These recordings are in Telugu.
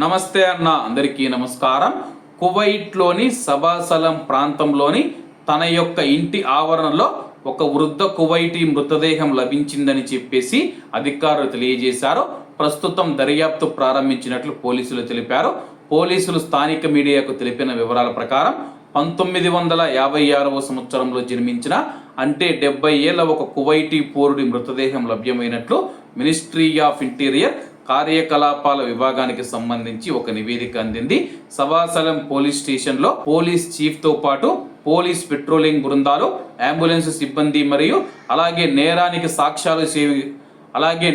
నమస్తే అన్న, అందరికీ నమస్కారం. కువైట్లోని సబాసలం ప్రాంతంలోని తన యొక్క ఇంటి ఆవరణలో ఒక వృద్ధ కువైటీ మృతదేహం లభించిందని చెప్పేసి అధికారులు తెలియజేశారు. ప్రస్తుతం దర్యాప్తు ప్రారంభించినట్లు పోలీసులు తెలిపారు. పోలీసులు స్థానిక మీడియాకు తెలిపిన వివరాల ప్రకారం 1956వ సంవత్సరంలో జన్మించిన అంటే 70 ఏళ్ల ఒక కువైటీ పౌరుడి మృతదేహం లభ్యమైనట్లు మినిస్ట్రీ ఆఫ్ ఇంటీరియర్ కార్యకలాపాల విభాగానికి సంబంధించి ఒక నివేదిక అందింది. సబాసలం పోలీస్ స్టేషన్లో పోలీస్ చీఫ్ తో పాటు పోలీస్ పెట్రోలింగ్ బృందాలు, అంబులెన్స్ సిబ్బంది మరియు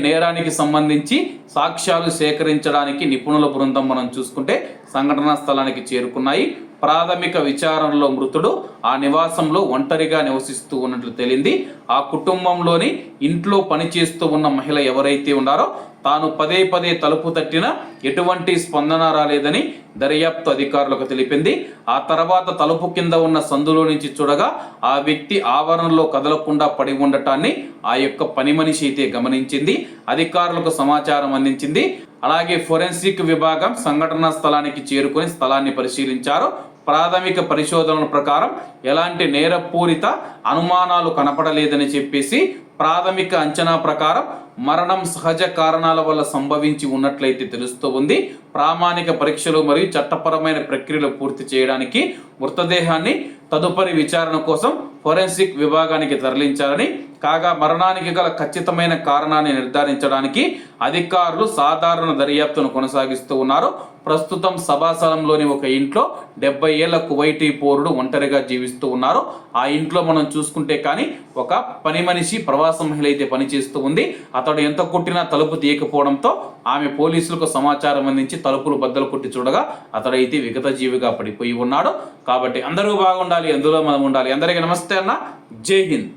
నేరానికి సంబంధించి సాక్ష్యాలు సేకరించడానికి నిపుణుల బృందం మనం చూసుకుంటే సంఘటనా స్థలానికి చేరుకున్నాయి. ప్రాథమిక విచారణలో మృతుడు ఆ నివాసంలో ఒంటరిగా నివసిస్తూ ఉన్నట్లు తేలింది. ఆ కుటుంబంలోని ఇంట్లో పనిచేస్తూ ఉన్న మహిళ ఎవరైతే ఉన్నారో తాను పదే తలుపు తట్టినా ఎటువంటి స్పందన రాలేదని దర్యాప్తు అధికారులకు తెలిపింది. ఆ తర్వాత తలుపు కింద ఉన్న సందులో నుంచి చూడగా ఆ వ్యక్తి ఆవరణలో కదలకుండా పడి ఉండటాన్ని ఆ యొక్క పని మనిషి అయితే గమనించింది. అధికారులకు సమాచారం అందించింది. అలాగే ఫోరెన్సిక్ విభాగం సంఘటనా స్థలానికి చేరుకొని స్థలాన్ని పరిశీలించారు. ప్రాథమిక పరిశోధనల ప్రకారం ఎలాంటి నేరపూరిత అనుమానాలు కనపడలేదని చెప్పేసి ప్రాథమిక అంచనా ప్రకారం మరణం సహజ కారణాల వల్ల సంభవించి ఉన్నట్లయితే తెలుస్తూ ఉంది. ప్రామాణిక పరీక్షలు మరియు చట్టపరమైన ప్రక్రియలు పూర్తి చేయడానికి మృతదేహాన్ని తదుపరి విచారణ కోసం ఫోరెన్సిక్ విభాగానికి తరలించాలని, కాగా మరణానికి గల ఖచ్చితమైన కారణాన్ని నిర్ధారించడానికి అధికారులు సాధారణ దర్యాప్తును కొనసాగిస్తూ ఉన్నారు. ప్రస్తుతం సబాసలంలోని ఒక ఇంట్లో 70 ఏళ్ల కువైటీ పౌరుడు ఒంటరిగా జీవిస్తూ ఉన్నారు. ఆ ఇంట్లో మనం చూసుకుంటే కానీ ఒక పని మనిషి ప్రవాస మహిళ అయితే పనిచేస్తూ ఉంది. అతడు ఎంత కొట్టినా తలుపు తీయకపోవడంతో ఆమె పోలీసులకు సమాచారం అందించి తలుపులు బద్దలు కొట్టి చూడగా అతడైతే విగత జీవిగా పడిపోయి ఉన్నాడు. కాబట్టి అందరూ బాగుండాలి, అందులో మనం ఉండాలి. అందరికీ నమస్తే అన్న, జై హింద్.